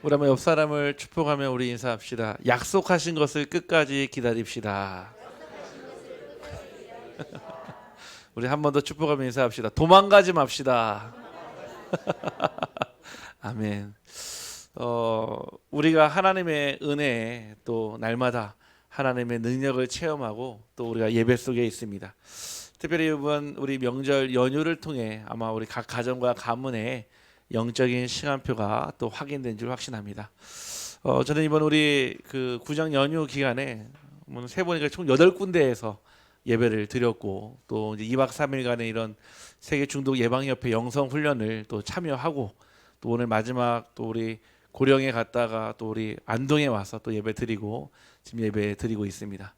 우리 한번 옆 사람을 축복하며 우리 인사합시다. 약속하신 것을 끝까지 기다립시다. 우리 한 번 더 축복하며 인사합시다. 도망가지 맙시다. 아멘. 우리가 하나님의 은혜에 또 날마다 하나님의 능력을 체험하고 또 우리가 예배 속에 있습니다. 특별히 이번 우리 명절 연휴를 통해 아마 우리 각 가정과 가문에 영적인 시간표가 또 확인된 줄 확신합니다. 저는 이번 우리 그 구정 연휴 기간에 세 보니까 총 8군데에서 예배를 드렸고 또 이제 2박 3일간의 이런 세계 중독 예방협회 영성 훈련을 또 참여하고 또 오늘 마지막 또 우리 고령에 갔다가 또 우리 안동에 와서 또 예배 드리고 지금 예배 드리고 있습니다.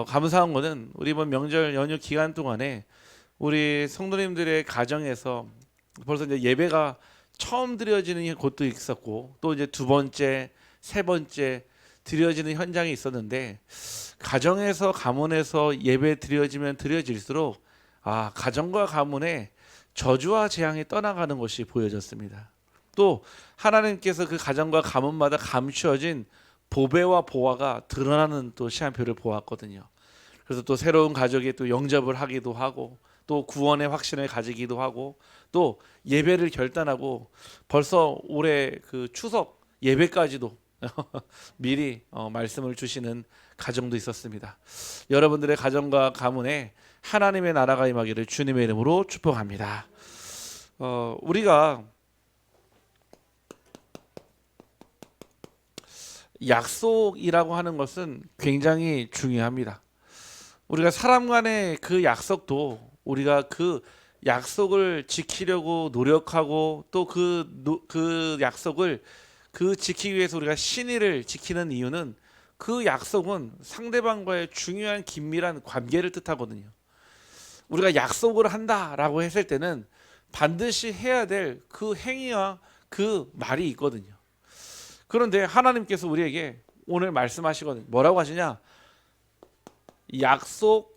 감사한 거는 우리 이번 명절 연휴 기간 동안에 우리 성도님들의 가정에서 벌써 이제 예배가 처음 드려지는 곳도 있었고 또 이제 두 번째, 세 번째 드려지는 현장이 있었는데 가정에서 가문에서 예배 드려지면 드려질수록 가정과 가문에 저주와 재앙이 떠나가는 것이 보여졌습니다. 또 하나님께서 그 가정과 가문마다 감추어진 보배와 보화가 드러나는 또 시간표를 보았거든요. 그래서 또 새로운 가족이 또 영접을 하기도 하고 또 구원의 확신을 가지기도 하고 또 예배를 결단하고 벌써 올해 그 추석 예배까지도 미리 말씀을 주시는 가정도 있었습니다. 여러분들의 가정과 가문에 하나님의 나라가 임하기를 주님의 이름으로 축복합니다. 우리가 약속이라고 하는 것은 굉장히 중요합니다. 우리가 사람 간의 그 약속도 우리가 그 약속을 지키려고 노력하고 또 그 약속을 지키기 위해서 우리가 신의를 지키는 이유는 그 약속은 상대방과의 중요한 긴밀한 관계를 뜻하거든요. 우리가 약속을 한다라고 했을 때는 반드시 해야 될 그 행위와 그 말이 있거든요. 그런데 하나님께서 우리에게 오늘 말씀하시거든요. 뭐라고 하시냐? 약속하신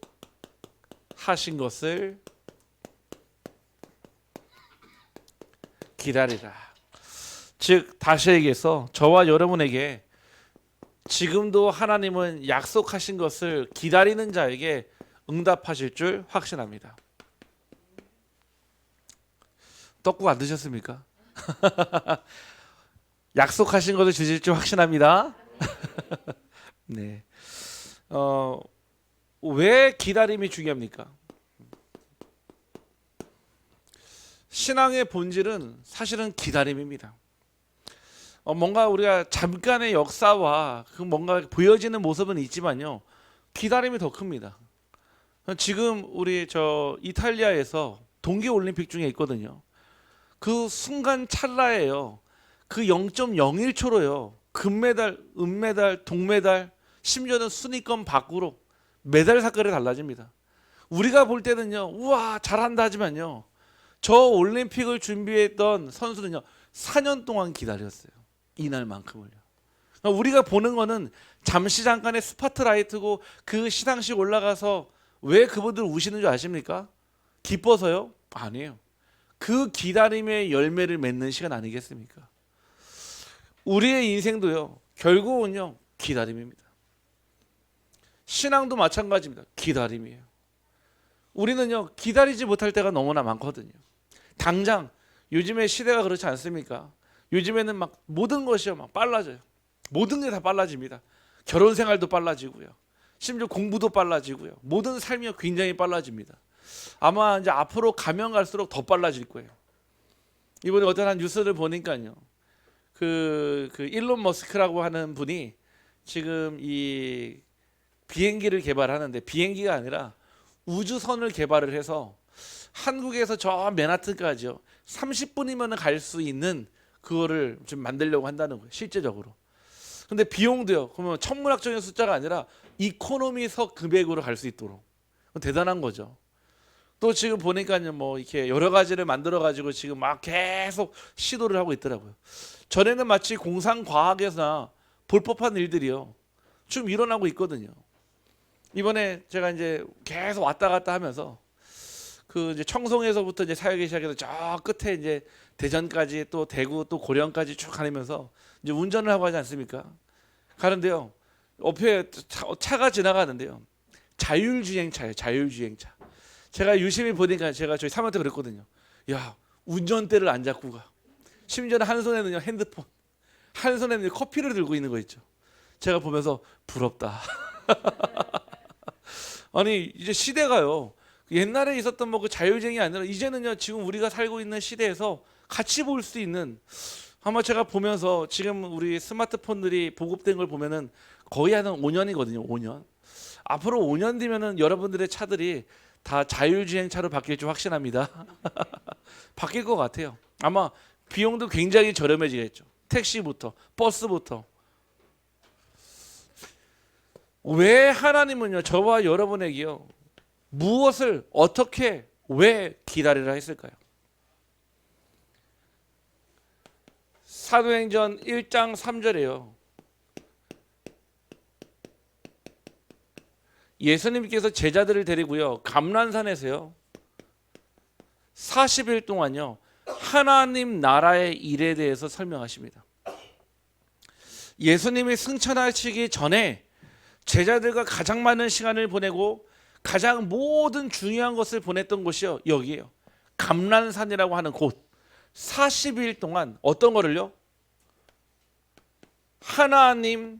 것을 기다리라. 즉 다시 얘기해서 저와 여러분에게 지금도 하나님은 약속하신 것을 기다리는 자에게 응답하실 줄 확신합니다. 떡국 안 드셨습니까? 약속하신 것을 주실 줄 확신합니다. 네. 왜 기다림이 중요합니까? 신앙의 본질은 사실은 기다림입니다. 뭔가 우리가 잠깐의 역사와 그 뭔가 보여지는 모습은 있지만요, 기다림이 더 큽니다. 지금 우리 이탈리아에서 동계올림픽 중에 있거든요. 그 순간 찰나예요. 그 0.01초로요. 금메달, 은메달, 동메달, 심지어는 순위권 밖으로 메달 색깔이 달라집니다. 우리가 볼 때는요, 우와 잘한다 하지만요, 저 올림픽을 준비했던 선수는요 4년 동안 기다렸어요. 이날만큼을요. 그러니까 우리가 보는 거는 잠시 잠깐의 스파트라이트고 그 시상식 올라가서 왜 그분들 우시는 줄 아십니까? 기뻐서요? 아니에요. 그 기다림의 열매를 맺는 시간 아니겠습니까? 우리의 인생도요, 결국은요 기다림입니다. 신앙도 마찬가지입니다. 기다림이에요. 우리는요 기다리지 못할 때가 너무나 많거든요. 당장 요즘의 시대가 그렇지 않습니까? 요즘에는 막 모든 것이요 막 빨라져요. 모든 게 다 빨라집니다. 결혼 생활도 빨라지고요. 심지어 공부도 빨라지고요. 모든 삶이 굉장히 빨라집니다. 아마 이제 앞으로 가면 갈수록 더 빨라질 거예요. 이번에 어떤 한 뉴스를 보니까요, 그 일론 머스크라고 하는 분이 지금 이 비행기를 개발하는데, 비행기가 아니라 우주선을 개발을 해서 한국에서 저 맨하튼까지요 30분이면 갈 수 있는 그거를 좀 만들려고 한다는 거예요, 실제적으로. 근데 비용도요, 그러면 천문학적인 숫자가 아니라 이코노미석 금액으로 갈 수 있도록. 대단한 거죠. 또 지금 보니까요, 뭐 이렇게 여러 가지를 만들어 가지고 지금 막 계속 시도를 하고 있더라고요. 전에는 마치 공상과학에서나 볼 법한 일들이요 좀 일어나고 있거든요. 이번에 제가 이제 계속 왔다 갔다 하면서 그 이제 청송에서부터 이제 사역이 시작해서 저 끝에 이제 대전까지 또 대구 또 고령까지 쭉 가면서 이제 운전을 하고 하지 않습니까? 가는데요. 옆에 차가 지나가는데요. 자율주행차예요. 자율주행차. 제가 유심히 보니까 제가 저희 사모한테 그랬거든요. 야, 운전대를 안 잡고 가. 심지어는 한 손에는요 핸드폰, 한 손에는 커피를 들고 있는 거 있죠. 제가 보면서 부럽다. 아니 이제 시대가요. 옛날에 있었던 뭐 그 자율주행이 아니라 이제는요 지금 우리가 살고 있는 시대에서 같이 볼 수 있는, 아마 제가 보면서 지금 우리 스마트폰들이 보급된 걸 보면은 거의 한 5년이거든요. 5년. 앞으로 5년 뒤면은 여러분들의 차들이 다 자율주행차로 바뀔 줄 확신합니다. 바뀔 것 같아요. 아마 비용도 굉장히 저렴해지겠죠. 택시부터 버스부터. 왜 하나님은요 저와 여러분에게요 무엇을 어떻게 왜 기다리라 했을까요? 사도행전 1장 3절에요. 예수님께서 제자들을 데리고요 감난산에서요 40일 동안요 하나님 나라의 일에 대해서 설명하십니다. 예수님이 승천하시기 전에 제자들과 가장 많은 시간을 보내고 가장 모든 중요한 것을 보냈던 곳이요 여기에요. 감난산이라고 하는 곳. 40일 동안 어떤 거를요? 하나님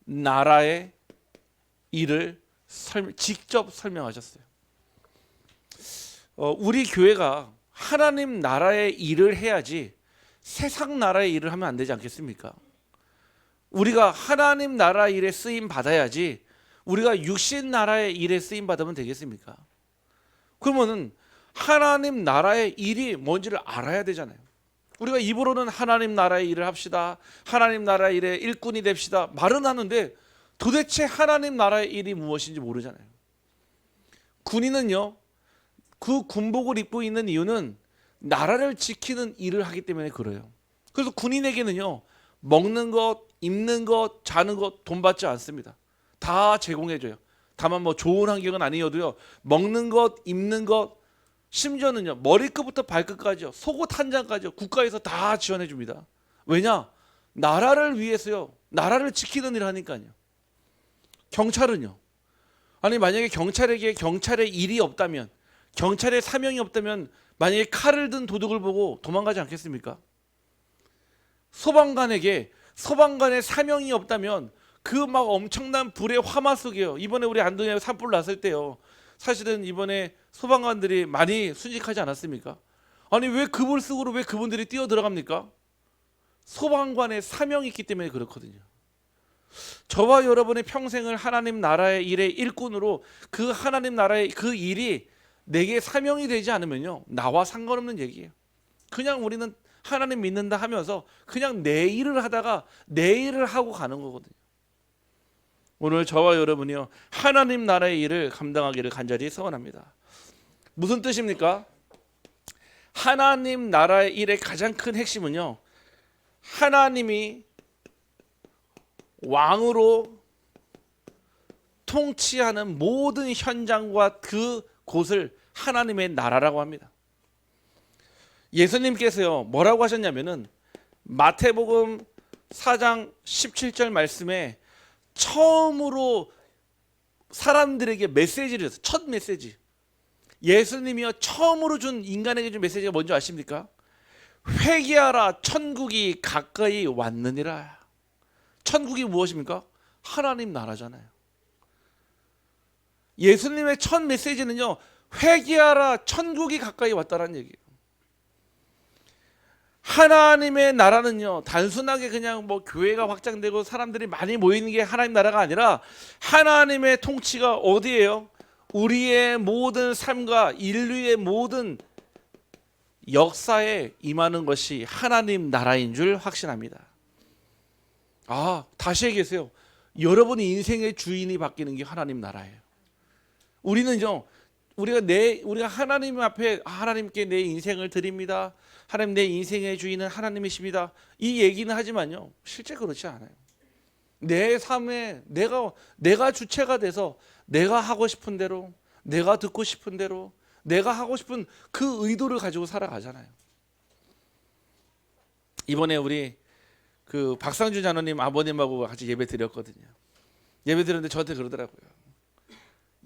나라의 일을 직접 설명하셨어요. 우리 교회가 하나님 나라의 일을 해야지 세상 나라의 일을 하면 안 되지 않겠습니까? 우리가 하나님 나라 일에 쓰임 받아야지 우리가 육신 나라의 일에 쓰임 받으면 되겠습니까? 그러면은 하나님 나라의 일이 뭔지를 알아야 되잖아요. 우리가 입으로는 하나님 나라의 일을 합시다, 하나님 나라의 일의 일꾼이 됩시다 말은 하는데 도대체 하나님 나라의 일이 무엇인지 모르잖아요. 군인은요 그 군복을 입고 있는 이유는 나라를 지키는 일을 하기 때문에 그래요. 그래서 군인에게는요 먹는 것, 입는 것, 자는 것 돈 받지 않습니다. 다 제공해줘요. 다만 뭐 좋은 환경은 아니어도요 먹는 것, 입는 것, 심지어는요 머리끝부터 발끝까지요 속옷 한 장까지요 국가에서 다 지원해 줍니다. 왜냐? 나라를 위해서요. 나라를 지키는 일을 하니까요. 경찰은요. 아니 만약에 경찰에게 경찰의 일이 없다면, 경찰의 사명이 없다면 만약에 칼을 든 도둑을 보고 도망가지 않겠습니까? 소방관에게 소방관의 사명이 없다면 그 막 엄청난 불의 화마 속에요. 이번에 우리 안동에 산불 났을 때요. 사실은 이번에 소방관들이 많이 순직하지 않았습니까? 아니 왜 그 불 속으로 왜 그분들이 뛰어 들어갑니까? 소방관의 사명이 있기 때문에 그렇거든요. 저와 여러분의 평생을 하나님 나라의 일의 일꾼으로 그 하나님 나라의 그 일이 내게 사명이 되지 않으면요 나와 상관없는 얘기예요. 그냥 우리는 하나님 믿는다 하면서 그냥 내 일을 하다가 내 일을 하고 가는 거거든요. 오늘 저와 여러분이요 하나님 나라의 일을 감당하기를 간절히 소원합니다. 무슨 뜻입니까? 하나님 나라의 일의 가장 큰 핵심은요 하나님이 왕으로 통치하는 모든 현장과 그 곳을 하나님의 나라라고 합니다. 예수님께서요 뭐라고 하셨냐면은 마태복음 4장 17절 말씀에 처음으로 사람들에게 메시지를 줬어요. 첫 메시지. 예수님이요 처음으로 준 인간에게 준 메시지가 뭔지 아십니까? 회개하라 천국이 가까이 왔느니라. 천국이 무엇입니까? 하나님 나라잖아요. 예수님의 첫 메시지는요 회개하라 천국이 가까이 왔다라는 얘기예요. 하나님의 나라는요 단순하게 그냥 뭐 교회가 확장되고 사람들이 많이 모이는 게 하나님 나라가 아니라 하나님의 통치가 어디예요? 우리의 모든 삶과 인류의 모든 역사에 임하는 것이 하나님 나라인 줄 확신합니다. 다시 얘기하세요. 여러분의 인생의 주인이 바뀌는 게 하나님 나라예요. 우리는요 우리가 하나님 앞에 하나님께 내 인생을 드립니다. 하나님 내 인생의 주인은 하나님이십니다. 이 얘기는 하지만요 실제 그렇지 않아요. 내 삶에 내가 주체가 돼서 내가 하고 싶은 대로, 내가 듣고 싶은 대로, 내가 하고 싶은 그 의도를 가지고 살아가잖아요. 이번에 우리 그 박상준 장로님 아버님하고 같이 예배 드렸거든요. 예배 드렸는데 저한테 그러더라고요.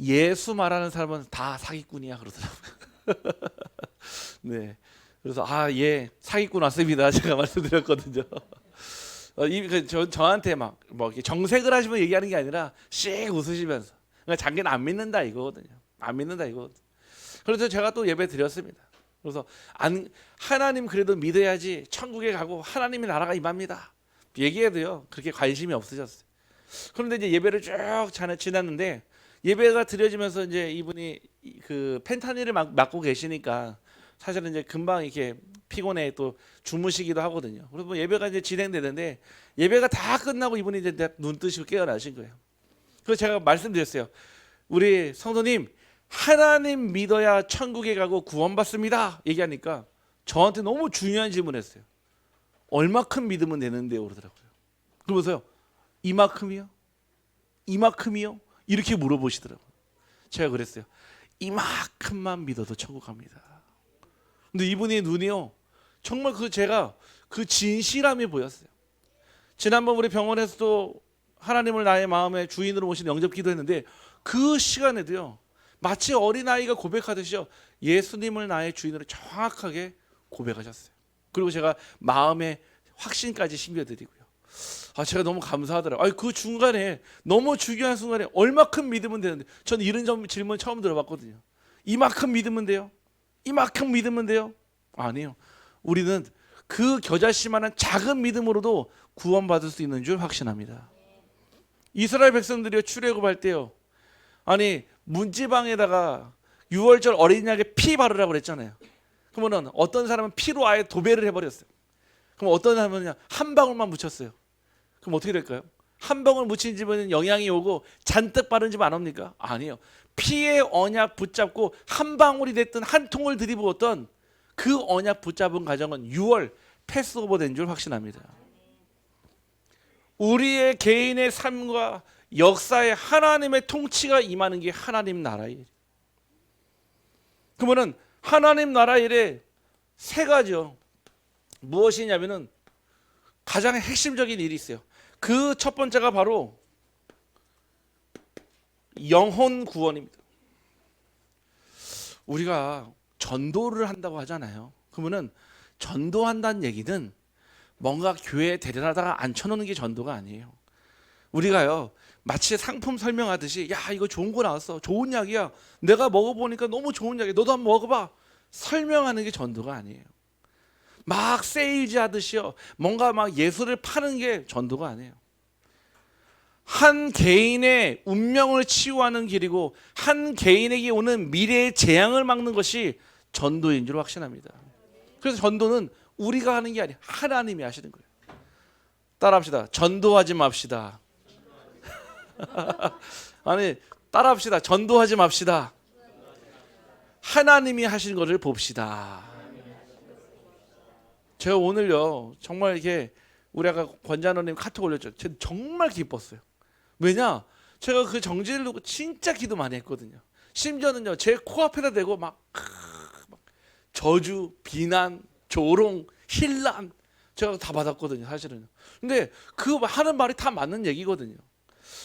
예수 말하는 사람은 다 사기꾼이야 그러더라고요. 네. 그래서 예, 사기꾼 왔습니다. 제가 말씀드렸거든요. 저한테 막 뭐 정색을 하시면 얘기하는 게 아니라 씩 웃으시면서, 그러니까 자기는 안 믿는다 이거거든요. 안 믿는다 이거거든요. 그래서 제가 또 예배 드렸습니다. 그래서 하나님 그래도 믿어야지 천국에 가고 하나님의 나라가 임합니다. 얘기해도요 그렇게 관심이 없으셨어요. 그런데 이제 예배를 쭉 지났는데 예배가 드려지면서 이제 이분이 그 펜타닐을 맞고 계시니까 사실은 이제 금방 이렇게 피곤해 또 주무시기도 하거든요. 그래서 뭐 예배가 이제 진행되는데 예배가 다 끝나고 이분이 이제 눈 뜨시고 깨어나신 거예요. 그래서 제가 말씀드렸어요. 우리 성도님, 하나님 믿어야 천국에 가고 구원받습니다. 얘기하니까 저한테 너무 중요한 질문했어요. 얼마큼 믿으면 되는데요? 그러더라고요. 그러면서요, 이만큼이요? 이만큼이요? 이렇게 물어보시더라고요. 제가 그랬어요. 이만큼만 믿어도 천국 갑니다. 근데 이분의 눈이요, 정말 제가 그 진실함이 보였어요. 지난번 우리 병원에서도 하나님을 나의 마음의 주인으로 모신 영접 기도했는데 그 시간에도요, 마치 어린아이가 고백하듯이요, 예수님을 나의 주인으로 정확하게 고백하셨어요. 그리고 제가 마음의 확신까지 심겨드리고요. 제가 너무 감사하더라고요. 그 중간에 너무 중요한 순간에 얼마큼 믿으면 되는데, 저는 이런 질문 처음 들어봤거든요. 이만큼 믿으면 돼요? 이만큼 믿으면 돼요? 아니에요. 우리는 그 겨자씨만한 작은 믿음으로도 구원받을 수 있는 줄 확신합니다. 이스라엘 백성들이 출애굽할 때요, 문지방에다가 6월절 어린 양의 피 바르라고 그랬잖아요. 그러면 어떤 사람은 피로 아예 도배를 해버렸어요. 그럼 어떤 사람은 한 방울만 묻혔어요. 그럼 어떻게 될까요? 한 방울 묻힌 집은 영향이 오고 잔뜩 바른 집 안 옵니까? 아니에요. 피의 언약 붙잡고 한 방울이 됐든 한 통을 들이부었던 그 언약 붙잡은 가정은 6월 패스오버 된 줄 확신합니다. 우리의 개인의 삶과 역사에 하나님의 통치가 임하는 게 하나님 나라 일. 그러면은 하나님 나라 일에 세 가지요. 무엇이냐면은 가장 핵심적인 일이 있어요. 그 첫 번째가 바로 영혼 구원입니다. 우리가 전도를 한다고 하잖아요. 그러면은 전도한다는 얘기는 뭔가 교회에 데려다가 앉혀놓는 게 전도가 아니에요. 우리가요, 마치 상품 설명하듯이, 야, 이거 좋은 거 나왔어, 좋은 약이야, 내가 먹어보니까 너무 좋은 약이야, 너도 한번 먹어봐, 설명하는 게 전도가 아니에요. 막 세일즈 하듯이요, 뭔가 막 예술을 파는 게 전도가 아니에요. 한 개인의 운명을 치유하는 길이고 한 개인에게 오는 미래의 재앙을 막는 것이 전도인 줄 확신합니다. 그래서 전도는 우리가 하는 게 아니에요. 하나님이 하시는 거예요. 따라합시다. 전도하지 맙시다. 따라합시다. 전도하지 맙시다. 하나님이 하시는 것을 봅시다. 제가 오늘요, 정말 이렇게 우리 아까 권자노님 카톡 올렸죠. 제가 정말 기뻤어요. 왜냐? 제가 그 정지를 놓고 진짜 기도 많이 했거든요. 심지어는요, 제 코앞에다 대고 막 저주, 비난, 조롱, 힐난 제가 다 받았거든요, 사실은. 근데 그 하는 말이 다 맞는 얘기거든요.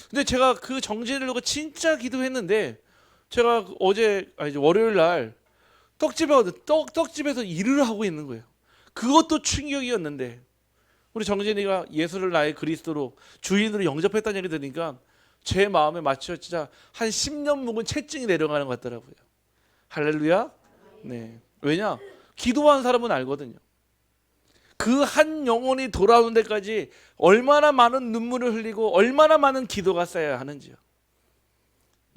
근데 제가 그 정지를 놓고 진짜 기도했는데, 제가 월요일 날 떡집에서 일을 하고 있는 거예요. 그것도 충격이었는데, 우리 정진이가 예수를 나의 그리스도로 주인으로 영접했다는 얘기 들으니까 제 마음에 마치 진짜 한 10년 묵은 채증이 내려가는 것 같더라고요. 할렐루야. 네. 왜냐? 기도한 사람은 알거든요. 그 한 영혼이 돌아오는 데까지 얼마나 많은 눈물을 흘리고 얼마나 많은 기도가 쌓여야 하는지요.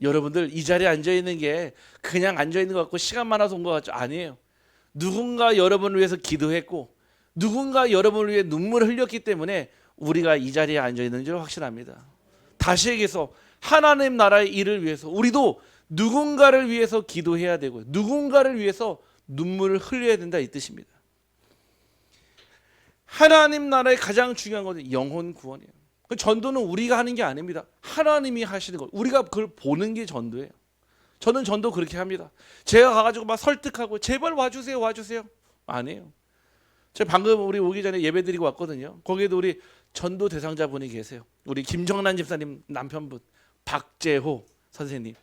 여러분들 이 자리에 앉아있는 게 그냥 앉아있는 것 같고 시간 많아서 온 것 같죠? 아니에요. 누군가 여러분을 위해서 기도했고 누군가 여러분을 위해 눈물을 흘렸기 때문에 우리가 이 자리에 앉아있는 줄 확신합니다. 다시 얘기해서 하나님 나라의 일을 위해서 우리도 누군가를 위해서 기도해야 되고 누군가를 위해서 눈물을 흘려야 된다, 이 뜻입니다. 하나님 나라의 가장 중요한 것은 영혼 구원이에요. 전도는 우리가 하는 게 아닙니다. 하나님이 하시는 것. 우리가 그걸 보는 게 전도예요. 저는 전도 그렇게 합니다. 제가 가가지고 막 설득하고 제발 와주세요, 와주세요. 아니에요. 제가 방금 우리 오기 전에 예배 드리고 왔거든요. 거기에도 우리 전도 대상자분이 계세요. 우리 김정란 집사님 남편분 박재호 선생님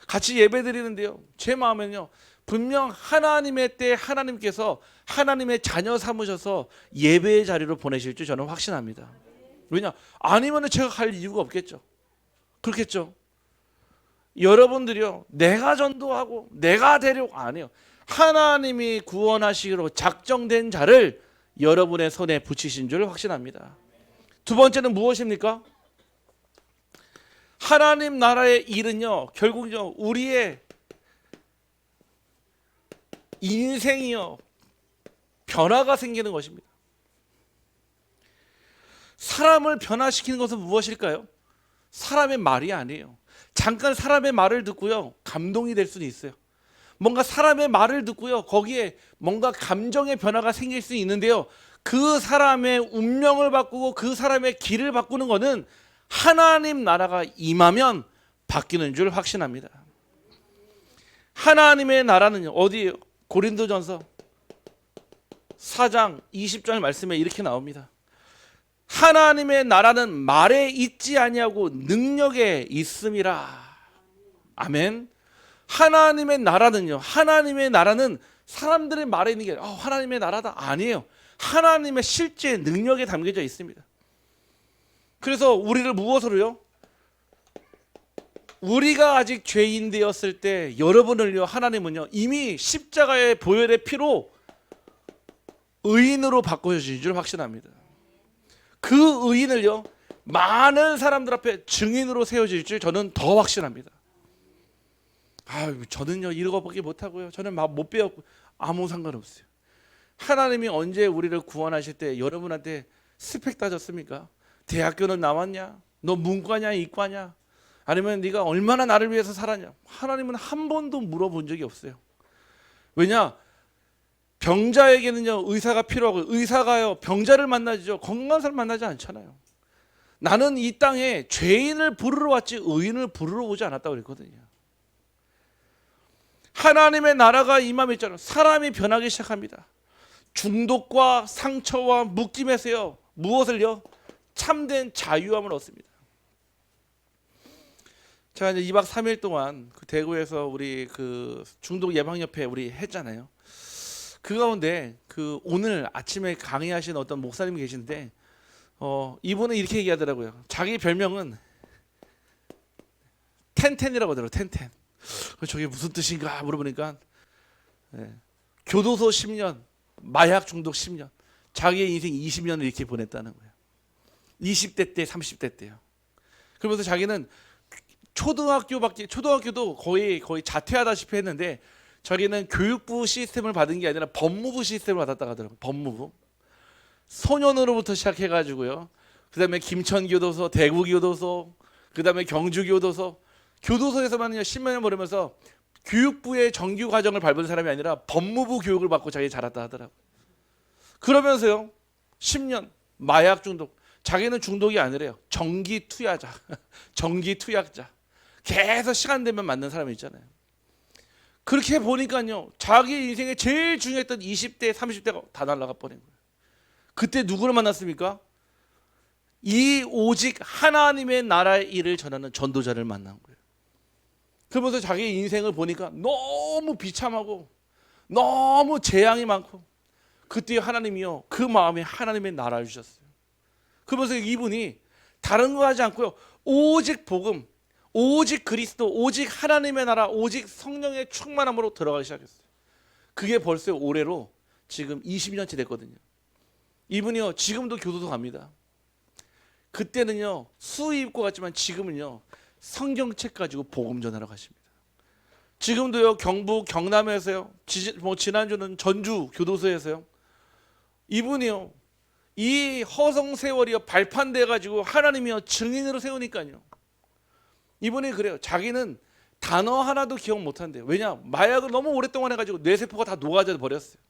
같이 예배 드리는데요. 제 마음에는요. 분명 하나님의 때 하나님께서 하나님의 자녀 삼으셔서 예배의 자리로 보내실 줄 저는 확신합니다. 왜냐? 아니면 제가 갈 이유가 없겠죠. 그렇겠죠. 여러분들이요. 내가 전도하고 내가 데려고 아니에요. 하나님이 구원하시기로 작정된 자를 여러분의 손에 붙이신 줄 확신합니다. 두 번째는 무엇입니까? 하나님 나라의 일은요. 결국요. 우리의 인생이요. 변화가 생기는 것입니다. 사람을 변화시키는 것은 무엇일까요? 사람의 말이 아니에요. 잠깐 사람의 말을 듣고요. 감동이 될 수는 있어요. 뭔가 사람의 말을 듣고요. 거기에 뭔가 감정의 변화가 생길 수 있는데요. 그 사람의 운명을 바꾸고 그 사람의 길을 바꾸는 것은 하나님 나라가 임하면 바뀌는 줄 확신합니다. 하나님의 나라는 어디예요? 고린도전서 4장 20절 말씀에 이렇게 나옵니다. 하나님의 나라는 말에 있지 아니하고 능력에 있음이라. 아멘. 하나님의 나라는요. 하나님의 나라는 사람들의 말에 있는 게 하나님의 나라다 아니에요. 하나님의 실제 능력에 담겨져 있습니다. 그래서 우리를 무엇으로요? 우리가 아직 죄인 되었을 때 여러분을요. 하나님은요. 이미 십자가의 보혈의 피로 의인으로 바꿔주신 줄 확신합니다. 그 의인을요. 많은 사람들 앞에 증인으로 세워질 줄 저는 더 확신합니다. 저는요. 이거밖에 못하고요. 저는 못 배웠고 아무 상관없어요. 하나님이 언제 우리를 구원하실 때 여러분한테 스펙 따졌습니까? 대학교는 나왔냐? 너 문과냐 이과냐? 아니면 네가 얼마나 나를 위해서 살았냐? 하나님은 한 번도 물어본 적이 없어요. 왜냐? 병자에게는요 의사가 필요하고 의사가요 병자를 만나죠. 건강한 사람 만나지 않잖아요. 나는 이 땅에 죄인을 부르러 왔지 의인을 부르러 오지 않았다고 그랬거든요. 하나님의 나라가 임하면 있잖아요. 사람이 변하기 시작합니다. 중독과 상처와 묶임에서요 무엇을요? 참된 자유함을 얻습니다. 제가 이제 2박 3일 동안 그 대구에서 우리 그 중독 예방협회 우리 했잖아요. 그 가운데 그 오늘 아침에 강의하신 어떤 목사님이 계신데 이분은 이렇게 얘기하더라고요. 자기 별명은 텐텐이라고 하더라고요. 텐텐. 저게 무슨 뜻인가 물어보니까 교도소 10년, 마약 중독 10년, 자기의 인생 20년을 이렇게 보냈다는 거예요. 20대 때, 30대 때요. 그러면서 자기는 초등학교도 거의 자퇴하다시피 했는데 자기는 교육부 시스템을 받은 게 아니라 법무부 시스템을 받았다고 하더라고요. 법무부. 소년으로부터 시작해가지고요. 그 다음에 김천교도소, 대구교도소, 그 다음에 경주교도소. 교도소에서만요 10몇 년 벌으면서 교육부의 정규 과정을 밟은 사람이 아니라 법무부 교육을 받고 자기 자랐다 하더라고요. 그러면서요 10년 마약 중독. 자기는 중독이 아니래요. 정기 투약자. 정기 투약자. 계속 시간 되면 맞는 사람이 있잖아요. 그렇게 보니까요. 자기 인생에 제일 중요했던 20대, 30대가 다 날아가 버린 거예요. 그때 누구를 만났습니까? 이 오직 하나님의 나라의 일을 전하는 전도자를 만난 거예요. 그러면서 자기 인생을 보니까 너무 비참하고 너무 재앙이 많고 그때 하나님이요. 그 마음에 하나님의 나라를 주셨어요. 그러면서 이분이 다른 거 하지 않고요. 오직 복음, 오직 그리스도, 오직 하나님의 나라, 오직 성령의 충만함으로 들어가기 시작했어요. 그게 벌써 올해로 지금 20년째 됐거든요. 이분이요. 지금도 교도소 갑니다. 그때는요. 수의 입고 갔지만 지금은요. 성경책 가지고 복음 전하러 가십니다. 지금도요. 경북 경남에서요. 지난주는 전주 교도소에서요. 이분이요. 이 허송 세월이요 발판돼 가지고 하나님이요 증인으로 세우니까요. 이분이 그래요. 자기는 단어 하나도 기억 못 한대요. 왜냐? 마약을 너무 오랫동안 해가지고 뇌세포가 다 녹아져 버렸어요.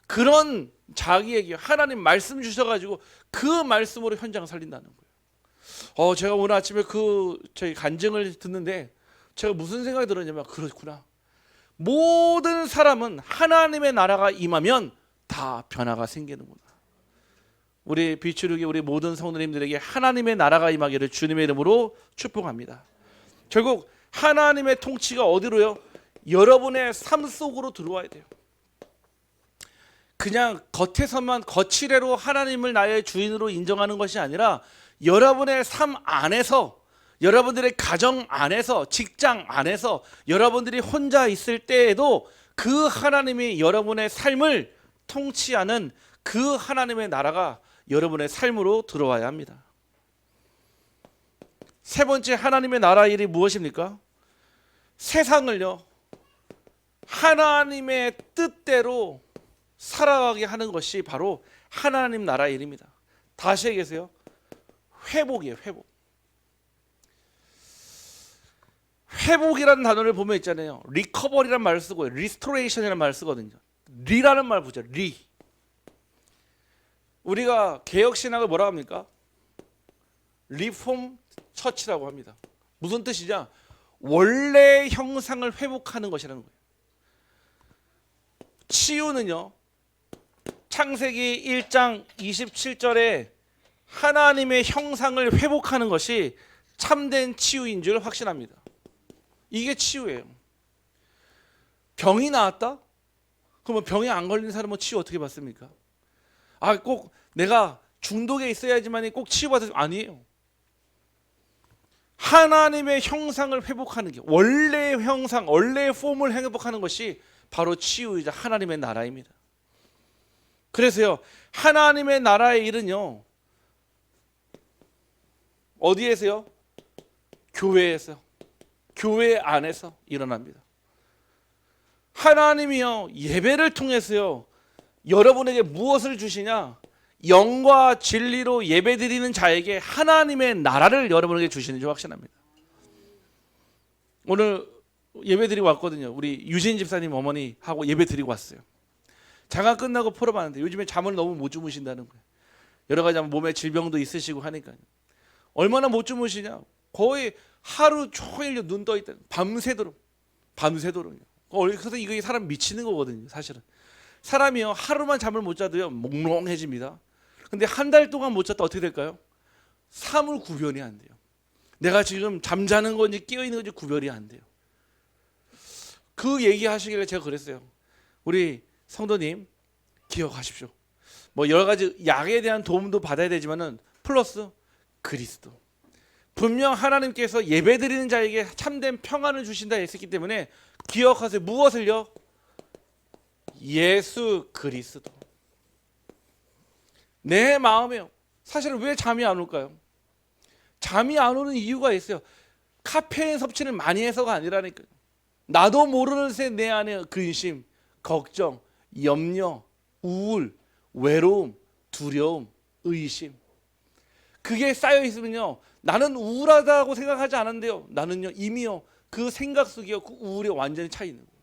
그런 자기에게 하나님 말씀 주셔가지고 그 말씀으로 현장을 살린다는 거예요. 제가 오늘 아침에 저희 간증을 듣는데 제가 무슨 생각이 들었냐면, 그렇구나. 모든 사람은 하나님의 나라가 임하면 다 변화가 생기는구나. 우리 비추르기 우리 모든 성도님들에게 하나님의 나라가 임하기를 주님의 이름으로 축복합니다. 결국 하나님의 통치가 어디로요? 여러분의 삶 속으로 들어와야 돼요. 그냥 겉에서만 거칠애로 하나님을 나의 주인으로 인정하는 것이 아니라 여러분의 삶 안에서, 여러분들의 가정 안에서, 직장 안에서, 여러분들이 혼자 있을 때에도 그 하나님이 여러분의 삶을 통치하는 그 하나님의 나라가 여러분의 삶으로 들어와야 합니다. 세 번째 하나님의 나라 일이 무엇입니까? 세상을요, 하나님의 뜻대로 살아가게 하는 것이 바로 하나님 나라 일입니다. 다시 얘기하세요. 회복이에요. 회복이라는 단어를 보면 있잖아요. 리커버리라는 말을 쓰고 리스토레이션이라는 말을 쓰거든요. 리라는 말 보죠. 리. 우리가 개혁신학을 뭐라고 합니까? 리폼 처치라고 합니다. 무슨 뜻이냐? 원래 형상을 회복하는 것이라는 거예요. 치유는요, 창세기 1장 27절에 하나님의 형상을 회복하는 것이 참된 치유인 줄 확신합니다. 이게 치유예요. 병이 나왔다? 그러면 병에 안 걸린 사람은 치유 어떻게 받습니까? 꼭 내가 중독에 있어야지만 꼭 치유받을, 아니에요. 하나님의 형상을 회복하는 게, 원래의 형상, 원래의 폼을 회복하는 것이 바로 치유이자 하나님의 나라입니다. 그래서요, 하나님의 나라의 일은요, 어디에서요? 교회에서, 교회 안에서 일어납니다. 하나님이요, 예배를 통해서요, 여러분에게 무엇을 주시냐? 영과 진리로 예배드리는 자에게 하나님의 나라를 여러분에게 주시는 줄 확신합니다. 오늘 예배드리고 왔거든요. 우리 유진 집사님 어머니하고 예배드리고 왔어요. 장가 끝나고 풀어봤는데 요즘에 잠을 너무 못 주무신다는 거예요. 여러 가지 몸에 질병도 있으시고 하니까요. 얼마나 못 주무시냐? 거의 하루 종일 눈 떠 있다. 밤새도록. 그래서 이거 사람 미치는 거거든요. 사실은 사람이요, 하루만 잠을 못 자도요 몽롱해집니다. 근데 한 달 동안 못 잤다 어떻게 될까요? 사물 구별이 안 돼요. 내가 지금 잠자는 건지 깨어 있는 건지 구별이 안 돼요. 그 얘기하시길래 제가 그랬어요. 우리 성도님 기억하십시오. 뭐 여러 가지 약에 대한 도움도 받아야 되지만은 플러스 그리스도. 분명 하나님께서 예배드리는 자에게 참된 평안을 주신다 했기 때문에 기억하세요. 무엇을요? 예수 그리스도. 내 마음에요. 사실은 왜 잠이 안 올까요? 잠이 안 오는 이유가 있어요. 카페인 섭취를 많이 해서가 아니라니까요. 나도 모르는 새 내 안에 근심, 걱정, 염려, 우울, 외로움, 두려움, 의심, 그게 쌓여 있으면요, 나는 우울하다고 생각하지 않았는데요, 나는요 이미요 그 생각 속이요 그 우울에 완전히 차 있는 거예요.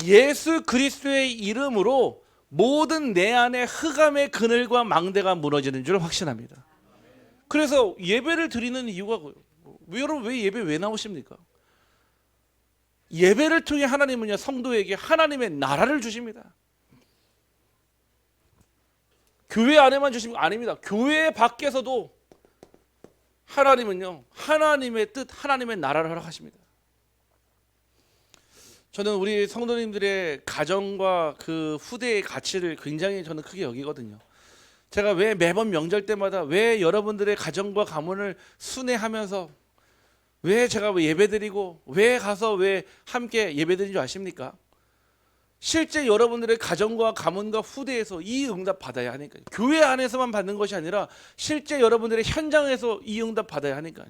예수 그리스도의 이름으로 모든 내 안의 흑암의 그늘과 망대가 무너지는 줄 확신합니다. 그래서 예배를 드리는 이유가 뭐예요? 여러분 왜 예배 왜 나오십니까? 예배를 통해 하나님은요 성도에게 하나님의 나라를 주십니다. 교회 안에만 주시는 거 아닙니다. 교회 밖에서도 하나님은요 하나님의 뜻, 하나님의 나라를 허락하십니다. 저는 우리 성도님들의 가정과 그 후대의 가치를 굉장히 저는 크게 여기거든요. 제가 왜 매번 명절 때마다 왜 여러분들의 가정과 가문을 순회하면서 왜 제가 예배드리고 왜 가서 왜 함께 예배드린 줄 아십니까? 실제 여러분들의 가정과 가문과 후대에서 이 응답 받아야 하니까요. 교회 안에서만 받는 것이 아니라 실제 여러분들의 현장에서 이 응답 받아야 하니까요.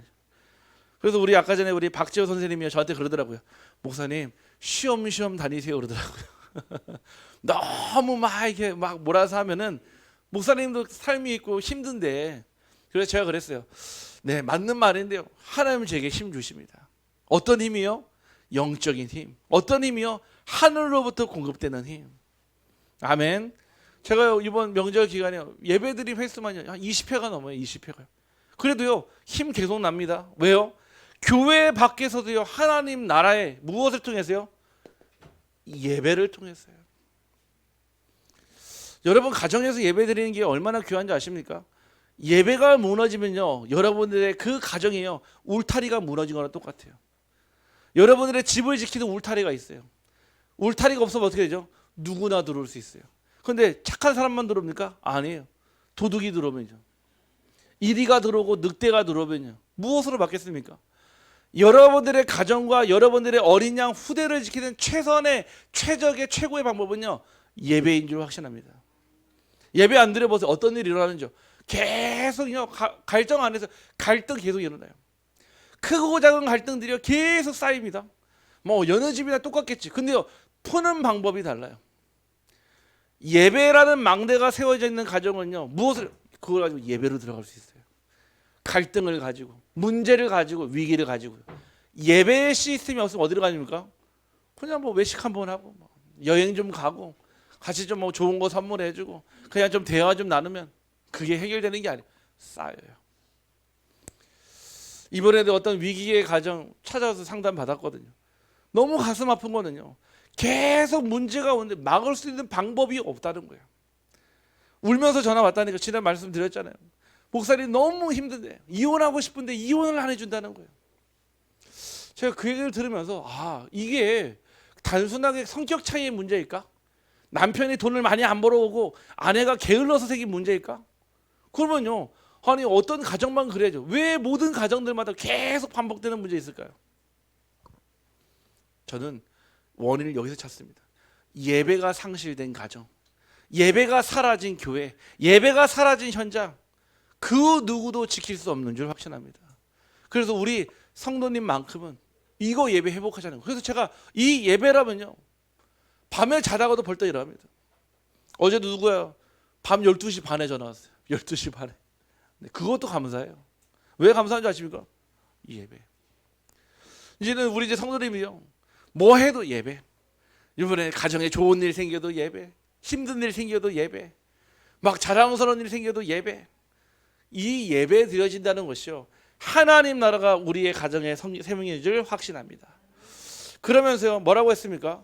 그래서 우리 아까 전에 우리 박지호 선생님이 저한테 그러더라고요. 목사님 쉬엄쉬엄 다니세요 그러더라고요. 너무 막 이렇게 막 몰아서 하면은 목사님도 삶이 있고 힘든데, 그래서 제가 그랬어요. 네, 맞는 말인데요. 하나님은 제게 힘 주십니다. 어떤 힘이요? 영적인 힘. 어떤 힘이요? 하늘로부터 공급되는 힘. 아멘. 제가 이번 명절 기간에 예배드린 횟수만요 한 20회가 넘어요. 20회가요. 그래도요 힘 계속 납니다. 왜요? 교회 밖에서도요 하나님 나라에 무엇을 통해서요? 예배를 통해서요. 여러분 가정에서 예배 드리는 게 얼마나 귀한지 아십니까? 예배가 무너지면요 여러분들의 그 가정이요 울타리가 무너진 거랑 똑같아요. 여러분들의 집을 지키는 울타리가 있어요. 울타리가 없으면 어떻게 되죠? 누구나 들어올 수 있어요. 그런데 착한 사람만 들어옵니까? 아니에요. 도둑이 들어오면요, 이리가 들어오고 늑대가 들어오면요 무엇으로 받겠습니까? 여러분들의 가정과 여러분들의 어린 양 후대를 지키는 최적의 최고의 방법은요 예배인 줄 확신합니다. 예배 안 드려보세요. 어떤 일이 일어나는지요. 계속요 갈등 안에서 갈등 계속 일어나요. 크고 작은 갈등들이 계속 쌓입니다. 뭐 여느 집이나 똑같겠지. 근데요 푸는 방법이 달라요. 예배라는 망대가 세워져 있는 가정은요 무엇을 그걸 가지고 예배로 들어갈 수 있어요. 갈등을 가지고 문제를 가지고 위기를 가지고요. 예배의 시스템이 없으면 어디로 가십니까? 그냥 뭐 외식 한번 하고 뭐 여행 좀 가고 같이 좀 뭐 좋은 거 선물해주고 그냥 좀 대화 좀 나누면 그게 해결되는 게 아니에요. 쌓여요. 이번에도 어떤 위기의 가정 찾아와서 상담 받았거든요. 너무 가슴 아픈 거는요 계속 문제가 오는데 막을 수 있는 방법이 없다는 거예요. 울면서 전화 왔다니까 지난 말씀드렸잖아요. 목사님 너무 힘든데 이혼하고 싶은데 이혼을 안 해준다는 거예요. 제가 그 얘기를 들으면서 이게 단순하게 성격 차이의 문제일까? 남편이 돈을 많이 안 벌어오고 아내가 게을러서 생긴 문제일까? 그러면요 아니 어떤 가정만 그래야죠. 왜 모든 가정들마다 계속 반복되는 문제 있을까요? 저는 원인을 여기서 찾습니다. 예배가 상실된 가정, 예배가 사라진 교회, 예배가 사라진 현장, 그 누구도 지킬 수 없는 줄 확신합니다. 그래서 우리 성도님만큼은 이거 예배 회복하자는 거예요. 그래서 제가 이 예배라면요 밤에 자다가도 벌떡 일어납니다. 어제도 누구야 밤 12시 반에 전화 왔어요. 12시 반에. 그것도 감사해요. 왜 감사한지 아십니까? 이 예배. 이제는 우리 이제 성도님이요 뭐 해도 예배. 이번에 가정에 좋은 일 생겨도 예배, 힘든 일 생겨도 예배, 막 자랑스러운 일 생겨도 예배. 이 예배 드려진다는 것이요 하나님 나라가 우리의 가정의 생명인 줄 확신합니다. 그러면서요 뭐라고 했습니까?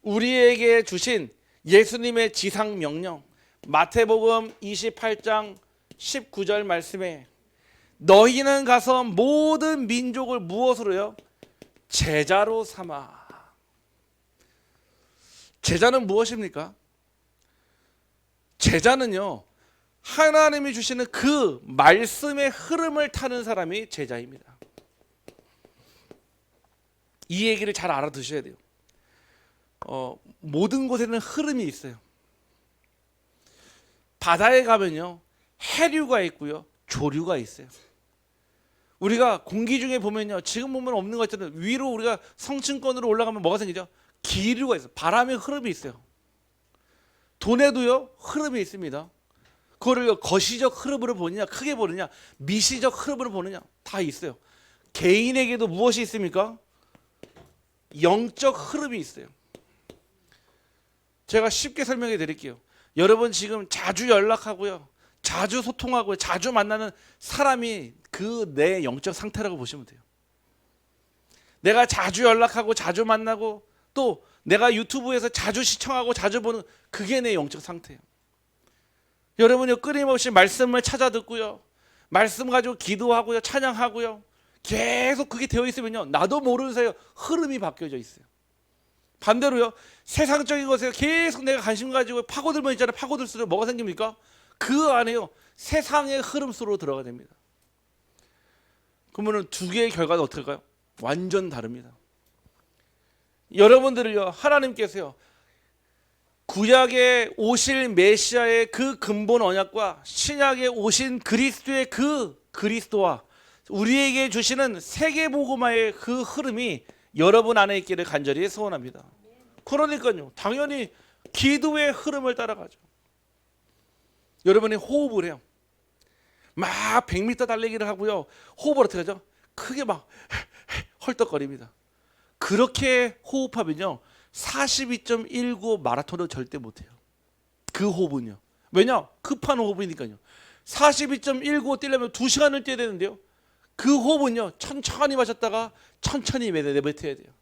우리에게 주신 예수님의 지상 명령 마태복음 28장 19절 말씀에 너희는 가서 모든 민족을 무엇으로요? 제자로 삼아. 제자는 무엇입니까? 제자는요 하나님이 주시는 그 말씀의 흐름을 타는 사람이 제자입니다. 이 얘기를 잘 알아두셔야 돼요. 모든 곳에는 흐름이 있어요. 바다에 가면요 해류가 있고요 조류가 있어요. 우리가 공기 중에 보면요 지금 보면 없는 것 같잖아요. 위로 우리가 성층권으로 올라가면 뭐가 생기죠? 기류가 있어요. 바람의 흐름이 있어요. 돈에도요 흐름이 있습니다. 그거를 거시적 흐름으로 보느냐 크게 보느냐 미시적 흐름으로 보느냐 다 있어요. 개인에게도 무엇이 있습니까? 영적 흐름이 있어요. 제가 쉽게 설명해 드릴게요. 여러분 지금 자주 연락하고요 자주 소통하고 자주 만나는 사람이 그 내 영적 상태라고 보시면 돼요. 내가 자주 연락하고 자주 만나고 또 내가 유튜브에서 자주 시청하고 자주 보는 그게 내 영적 상태예요. 여러분이 끊임없이 말씀을 찾아 듣고요 말씀 가지고 기도하고요 찬양하고요 계속 그게 되어 있으면요 나도 모르는 사이에 흐름이 바뀌어져 있어요. 반대로요 세상적인 것에 계속 내가 관심 가지고 파고들면 있잖아요. 파고들수록 뭐가 생깁니까? 그 안에요 세상의 흐름 속으로 들어가 됩니다. 그러면 두 개의 결과는 어떻게 할까요? 완전 다릅니다. 여러분들을요 하나님께서요 구약에 오실 메시아의 그 근본 언약과 신약에 오신 그리스도의 그 그리스도와 우리에게 주시는 세계복음화의 그 흐름이 여러분 안에 있기를 간절히 소원합니다. 그러니까요 당연히 기도의 흐름을 따라가죠. 여러분이 호흡을 해요. 막 100m 달리기를 하고요 호흡을 어떻게 하죠? 크게 막 헐떡거립니다. 그렇게 호흡하면요 42.19 마라톤을 절대 못해요. 그 호흡은요. 왜냐? 급한 호흡이니까요. 42.19 뛰려면 2시간을 뛰어야 되는데요. 그 호흡은요, 천천히 마셨다가 천천히 내뱉어야 돼요.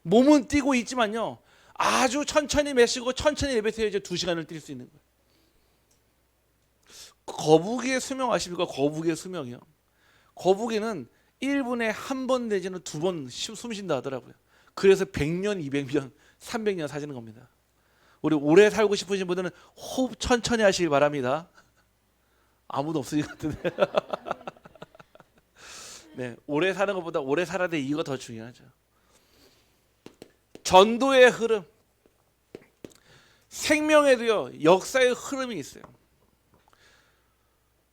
몸은 뛰고 있지만요, 아주 천천히 마시고 천천히 내뱉어야지 2시간을 뛸 수 있는 거예요. 거북이의 수명 아십니까? 거북이의 수명이요. 거북이는 1분에 1번 내지는 2번 숨 쉰다 하더라고요. 그래서 100년, 200년, 300년 사시는 겁니다. 우리 오래 살고 싶으신 분들은 호흡 천천히 하시길 바랍니다. 아무도 없을 것 같은데. 네, 오래 사는 것보다 오래 살아야 돼, 이거 더 중요하죠. 전도의 흐름, 생명에도요 역사의 흐름이 있어요.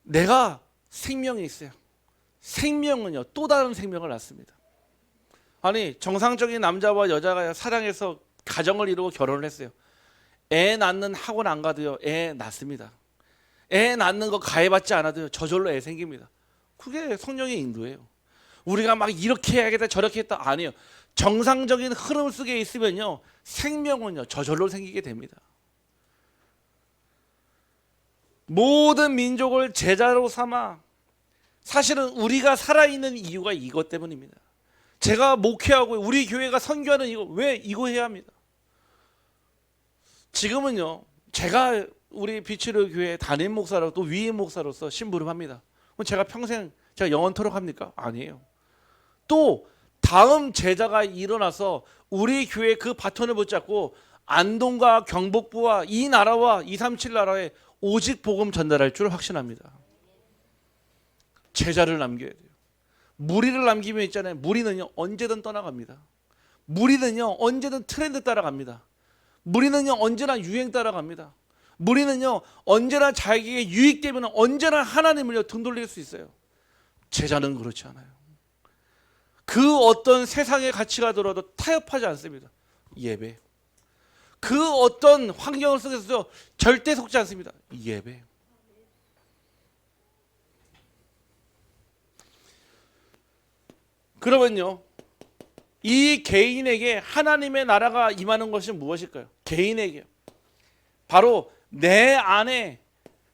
내가 생명이 있어요. 생명은요 또 다른 생명을 낳습니다. 아니, 정상적인 남자와 여자가 사랑해서 가정을 이루고 결혼을 했어요. 애 낳는 학원 안 가도요 애 낳습니다. 애 낳는 거 가해받지 않아도요 저절로 애 생깁니다. 그게 성령의 인도예요. 우리가 막 이렇게 해야겠다 저렇게 했다, 아니에요. 정상적인 흐름 속에 있으면요 생명은요 저절로 생기게 됩니다. 모든 민족을 제자로 삼아, 사실은 우리가 살아있는 이유가 이것 때문입니다. 제가 목회하고 우리 교회가 선교하는 이거, 왜 이거 해야 합니다. 지금은요 제가 우리 비치료 교회 담임 목사로 또 위임 목사로서 심부름합니다. 그럼 제가 평생 제가 영원토록 합니까? 아니에요. 또 다음 제자가 일어나서 우리 교회 그 바톤을 붙잡고 안동과 경북부와 이 나라와 237 나라에 오직 복음 전달할 줄 확신합니다. 제자를 남겨야 돼요. 무리를 남기면 있잖아요. 무리는요 언제든 떠나갑니다. 무리는요 언제든 트렌드 따라갑니다. 무리는요 언제나 유행 따라갑니다. 무리는요 언제나 자기에게 유익되면 언제나 하나님을요 등 돌릴 수 있어요. 제자는 그렇지 않아요. 그 어떤 세상의 가치가 들어도 타협하지 않습니다. 예배. 그 어떤 환경 속에서도 절대 속지 않습니다. 예배. 그러면요 이 개인에게 하나님의 나라가 임하는 것이 무엇일까요? 개인에게 바로 내 안에